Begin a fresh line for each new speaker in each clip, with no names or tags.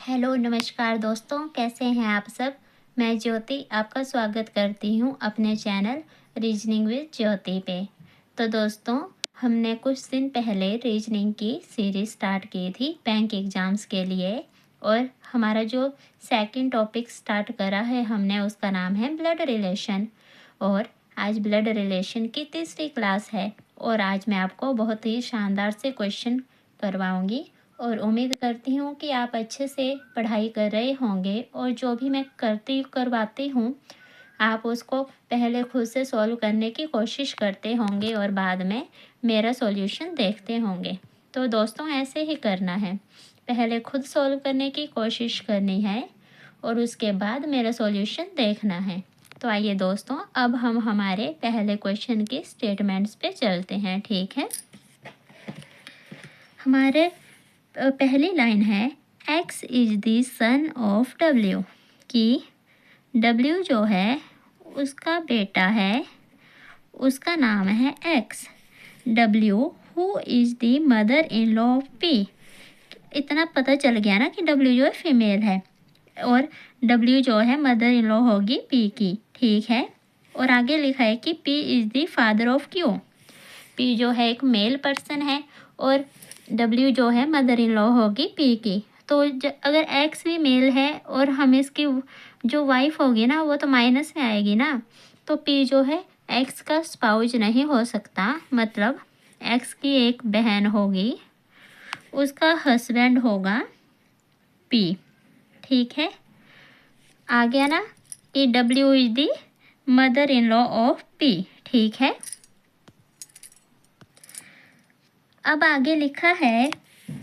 Hello नमस्कार दोस्तों, कैसे हैं आप सब। मैं ज्योति आपका स्वागत करती हूं अपने चैनल रीजनिंग विद ज्योति पे। तो दोस्तों, हमने कुछ दिन पहले रीजनिंग की सीरीज़ स्टार्ट की थी बैंक एग्ज़ाम्स के लिए, और हमारा जो सेकंड टॉपिक स्टार्ट करा है हमने, उसका नाम है ब्लड रिलेशन। और आज ब्लड रिलेशन की तीसरी क्लास है और आज मैं आपको बहुत ही शानदार से क्वेश्चन करवाऊँगी और उम्मीद करती हूँ कि आप अच्छे से पढ़ाई कर रहे होंगे और जो भी मैं करवाती हूँ आप उसको पहले खुद से सॉल्व करने की कोशिश करते होंगे और बाद में मेरा सॉल्यूशन देखते होंगे। तो दोस्तों, ऐसे ही करना है, पहले खुद सॉल्व करने की कोशिश करनी है और उसके बाद मेरा सॉल्यूशन देखना है। तो आइए दोस्तों, अब हम हमारे पहले क्वेश्चन के स्टेटमेंट्स पे चलते हैं। ठीक है, हमारे पहली लाइन है x is the son of w, कि w जो है उसका बेटा है, उसका नाम है x। w who is the mother in law of p, इतना पता चल गया ना कि w जो है फीमेल है और w जो है मदर इन लॉ होगी p की। ठीक है, और आगे लिखा है कि p is the father of q। p जो है एक मेल पर्सन है और W जो है मदर इन लॉ होगी P की। तो अगर X भी मेल है और हम इसकी जो वाइफ होगी ना वो तो माइनस में आएगी ना, तो P जो है X का स्पाउज नहीं हो सकता, मतलब X की एक बहन होगी, उसका हस्बैंड होगा P। ठीक है, आ गया ना कि W is the mother in law of P। ठीक है, अब आगे लिखा है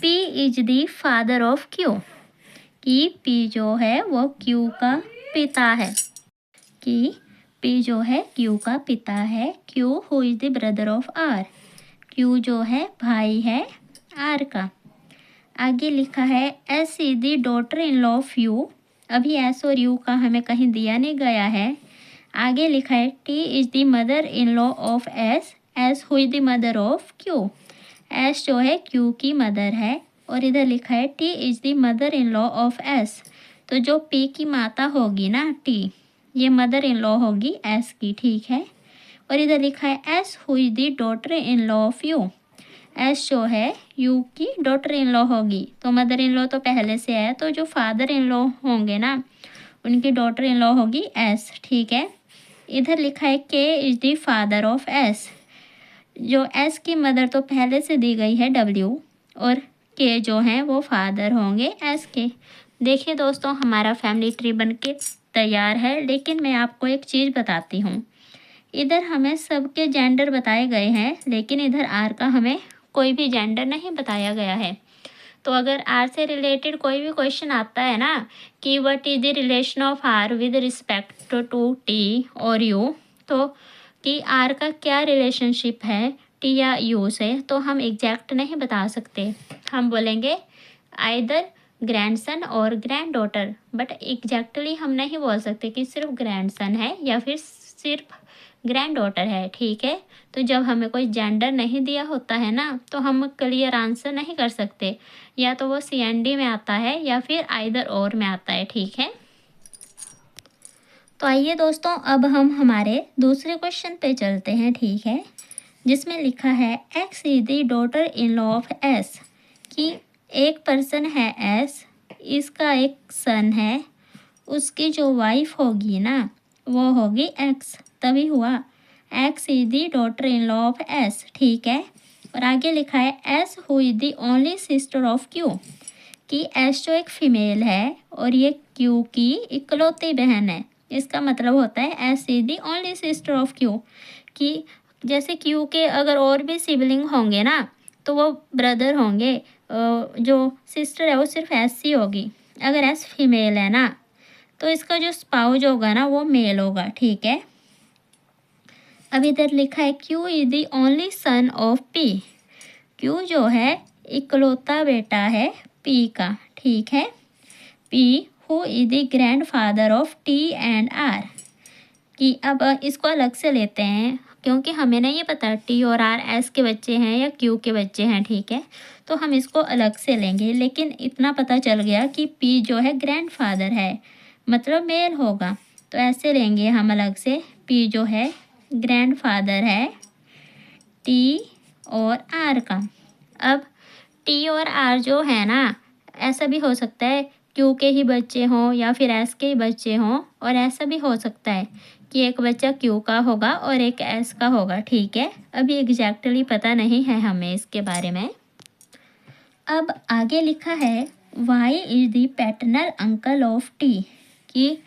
P is the father of Q, कि P जो है वो Q का पिता है, कि P जो है Q का पिता है। Q who is the brother of R, Q जो है भाई है R का। आगे लिखा है S is the daughter in law of U, अभी S और U का हमें कहीं दिया नहीं गया है। आगे लिखा है T is the mother in law of S, S who is the mother of Q, S जो है Q की मदर है। और इधर लिखा है T is the mother in law of S, तो जो P की माता होगी ना T, ये मदर इन लॉ होगी S की। ठीक है, और इधर लिखा है S who is the daughter in law of U, S जो है U की डॉटर इन लॉ होगी, तो मदर इन लॉ तो पहले से है, तो जो फादर इन लॉ होंगे ना उनकी डॉटर इन लॉ होगी S। ठीक है, इधर लिखा है K is the father of S, जो S की मदर तो पहले से दी गई है W, और K जो हैं वो फादर होंगे S के। देखिए दोस्तों, हमारा फैमिली ट्री बन के तैयार है, लेकिन मैं आपको एक चीज़ बताती हूँ। इधर हमें सबके जेंडर बताए गए हैं, लेकिन इधर R का हमें कोई भी जेंडर नहीं बताया गया है। तो अगर R से रिलेटेड कोई भी क्वेश्चन आता है ना कि what is the relation of R with respect to T और U, तो कि R का क्या रिलेशनशिप है T या U से, तो हम एग्जैक्ट नहीं बता सकते। हम बोलेंगे आइदर ग्रैंडसन और ग्रैंड डॉटर, बट एग्जैक्टली हम नहीं बोल सकते कि सिर्फ ग्रैंडसन है या फिर सिर्फ ग्रैंड डॉटर है। ठीक है, तो जब हमें कोई जेंडर नहीं दिया होता है ना, तो हम क्लियर आंसर नहीं कर सकते, या तो वो CND में आता है या फिर आइदर और में आता है। ठीक है, तो आइए दोस्तों, अब हम हमारे दूसरे क्वेश्चन पे चलते हैं। ठीक है, जिसमें लिखा है X is the daughter in law of S, कि एक पर्सन है S, इसका एक सन है, उसकी जो वाइफ होगी ना वो होगी X, तभी हुआ X is the daughter in law of S। ठीक है, और आगे लिखा है S who is the only sister of Q, कि S जो एक फीमेल है और ये Q की इकलौती बहन है। इसका मतलब होता है S is the only sister of Q, कि जैसे Q के अगर और भी सिबलिंग होंगे ना तो वो ब्रदर होंगे, जो सिस्टर है वो सिर्फ S ही होगी। अगर S फीमेल है ना तो इसका जो स्पाउज होगा ना वो मेल होगा। ठीक है, अब इधर लिखा है Q is the only son of P, Q जो है इकलौता बेटा है P का। ठीक है, P who is the grand father of T and R, कि अब इसको अलग से लेते हैं क्योंकि हमें नहीं पता टी और आर एस के बच्चे हैं या क्यू के बच्चे हैं, ठीक है। तो हम इसको अलग से लेंगे, लेकिन इतना पता चल गया कि पी जो है ग्रैंडफादर है, मतलब मेल होगा। तो ऐसे लेंगे हम अलग से, पी जो है ग्रैंडफादर है टी और आर का। अब टी और आर जो है ना, ऐसा भी हो सकता है क्यू के ही बच्चे हों या फिर एस के ही बच्चे हों, और ऐसा भी हो सकता है कि एक बच्चा क्यू का होगा और एक एस का होगा, ठीक है। अभी एग्जैक्टली पता नहीं है हमें इसके बारे में। अब आगे लिखा है Y is the paternal uncle of T, कि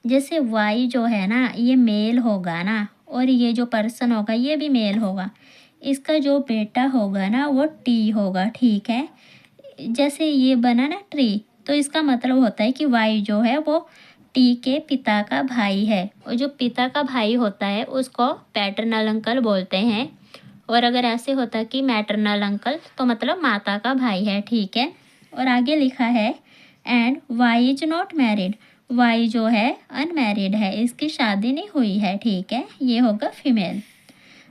जैसे वाई जो है ना ये मेल होगा ना, और ये जो पर्सन होगा ये भी मेल होगा, इसका जो बेटा होगा ना वो टी होगा, ठीक है। जैसे ये बना ना ट्री, तो इसका मतलब होता है कि वाई जो है वो टी के पिता का भाई है, और जो पिता का भाई होता है उसको पैटर्नल अंकल बोलते हैं। और अगर ऐसे होता कि मैटरनल अंकल, तो मतलब माता का भाई है, ठीक है। और आगे लिखा है and Y is not married, Y जो है अनमैरिड है, इसकी शादी नहीं हुई है, ठीक है, ये होगा फीमेल।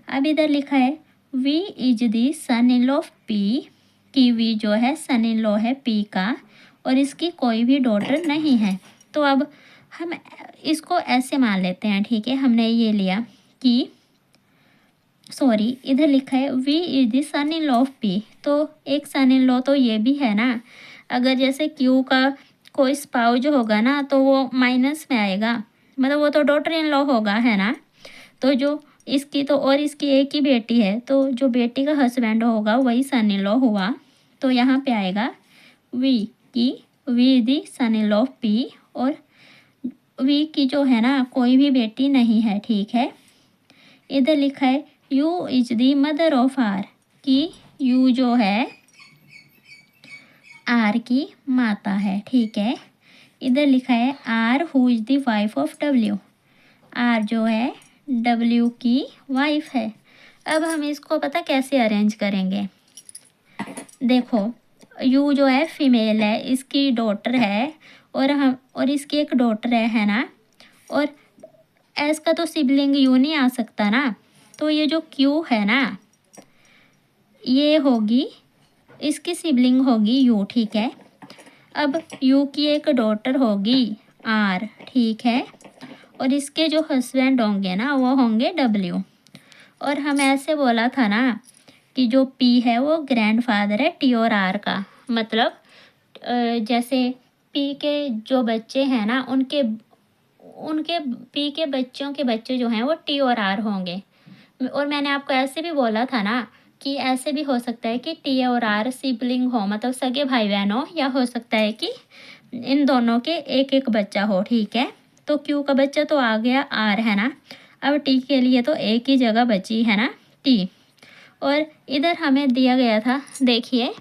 अब इधर लिखा है V is the son in law of P, कि वी जो है सन इन लॉ है पी का, और इसकी कोई भी डॉटर नहीं है। तो अब हम इसको ऐसे मान लेते हैं, ठीक है। हमने ये लिया कि सॉरी, इधर लिखा है V is the son in law of P, तो एक सन इन लॉ तो ये भी है ना। अगर जैसे क्यू का कोई स्पाउ जो होगा ना तो वो माइनस में आएगा, मतलब वो तो डॉटर इन लॉ होगा, है ना। तो जो इसकी तो, और इसकी एक ही बेटी है, तो जो बेटी का हस्बैंड होगा वही सन इन लॉ हुआ। तो यहाँ पे आएगा वी, की V is the son in law of P, और वी की जो है ना कोई भी बेटी नहीं है, ठीक है। इधर लिखा है U is the mother of R, कि यू जो है आर की माता है, ठीक है। इधर लिखा है R who is the wife of W, R जो है डब्ल्यू की वाइफ है। अब हम इसको पता कैसे अरेंज करेंगे, देखो यू जो है फीमेल है, इसकी डॉटर है, और इसकी एक डॉटर है ना। और एस का तो सिबलिंग यू नहीं आ सकता ना, तो ये जो क्यू है ना ये होगी, इसकी सिबलिंग होगी यू, ठीक है। अब यू की एक डॉटर होगी आर, ठीक है, और इसके जो हस्बैंड होंगे ना वो होंगे डब्ल्यू। और हम ऐसे बोला था ना कि जो पी है वो ग्रैंडफादर है टी और आर का, मतलब जैसे पी के जो बच्चे हैं ना उनके उनके पी के बच्चों के बच्चे जो हैं वो टी और आर होंगे। और मैंने आपको ऐसे भी बोला था ना कि ऐसे भी हो सकता है कि टी और आर सिबलिंग हो, मतलब सगे भाई बहन हो, या हो सकता है कि इन दोनों के एक एक बच्चा हो, ठीक है। तो क्यू का बच्चा तो आ गया आर, है ना। अब टी के लिए तो एक ही जगह बची है ना, टी। और इधर हमें दिया गया था, देखिए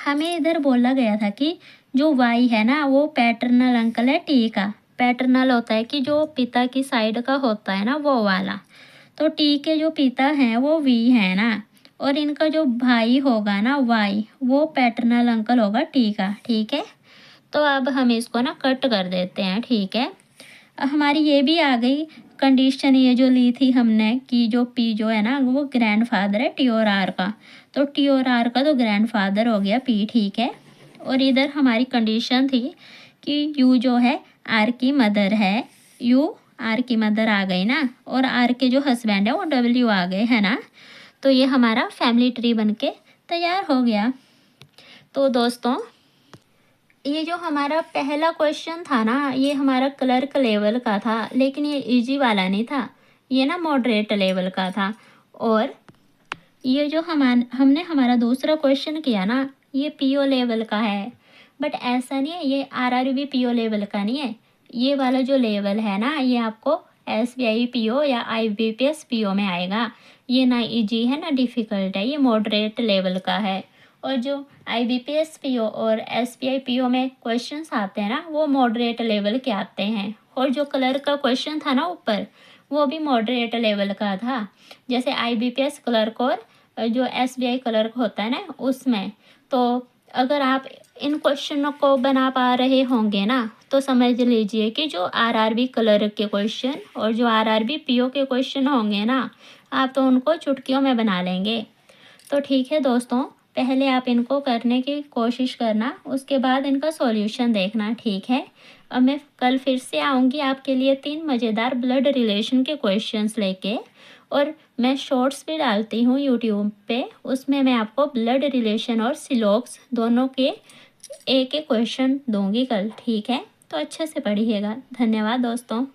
हमें इधर बोला गया था कि जो वाई है ना वो पैटर्नल अंकल है टी का। पैटर्नल होता है कि जो पिता की साइड का होता है ना वो वाला। तो टी के जो पिता हैं वो वी है ना, और इनका जो भाई होगा ना वाई, वो पैटर्नल अंकल होगा टी का, ठीक है। तो अब हम इसको ना कट कर देते हैं, ठीक है। हमारी ये भी आ गई कंडीशन, ये जो ली थी हमने कि जो पी जो है ना वो ग्रैंडफादर है टी और आर का, तो टी और आर का तो ग्रैंडफादर हो गया पी, ठीक है। और इधर हमारी कंडीशन थी कि यू जो है आर की मदर है, यू आर की मदर आ गई ना, और आर के जो हस्बैंड है वो डब्ल्यू आ गए, है ना। तो ये हमारा फैमिली ट्री बनके तैयार हो गया। तो दोस्तों ये जो हमारा पहला क्वेश्चन था ना ये हमारा क्लर्क लेवल का था, लेकिन ये इजी वाला नहीं था, ये ना मॉडरेट लेवल का था। और ये जो हमने हमारा दूसरा क्वेश्चन किया ना ये पीओ लेवल का है, बट ऐसा नहीं है, ये आरआरबी पीओ लेवल का नहीं है। ये वाला जो लेवल है ना ये आपको एसबीआई पीओ या आईबीपीएस पीओ में आएगा। ये ना इजी है ना डिफ़िकल्ट है, ये मॉडरेट लेवल का है। और जो आईबीपीएस पीओ और एसबीआई पीओ में क्वेश्चंस आते हैं ना वो मॉडरेट लेवल के आते हैं। और जो क्लर्क का क्वेश्चन था ना ऊपर वो भी मॉडरेट लेवल का था, जैसे आईबीपीएस क्लर्क और जो एसबीआई क्लर्क होता है ना उसमें। तो अगर आप इन क्वेश्चनों को बना पा रहे होंगे ना तो समझ लीजिए कि जो आरआरबी क्लर्क के क्वेश्चन और जो आरआरबी पीओ के क्वेश्चन होंगे ना आप तो उनको चुटकियों में बना लेंगे। तो ठीक है दोस्तों, पहले आप इनको करने की कोशिश करना, उसके बाद इनका सॉल्यूशन देखना, ठीक है। और मैं कल फिर से आऊँगी आपके लिए 3 मज़ेदार ब्लड रिलेशन के क्वेश्चंस लेके। और मैं शॉर्ट्स भी डालती हूँ यूट्यूब पे, उसमें मैं आपको ब्लड रिलेशन और सिलोक्स दोनों के एक एक क्वेश्चन दूंगी कल, ठीक है। तो अच्छे से पढ़िएगा। धन्यवाद दोस्तों।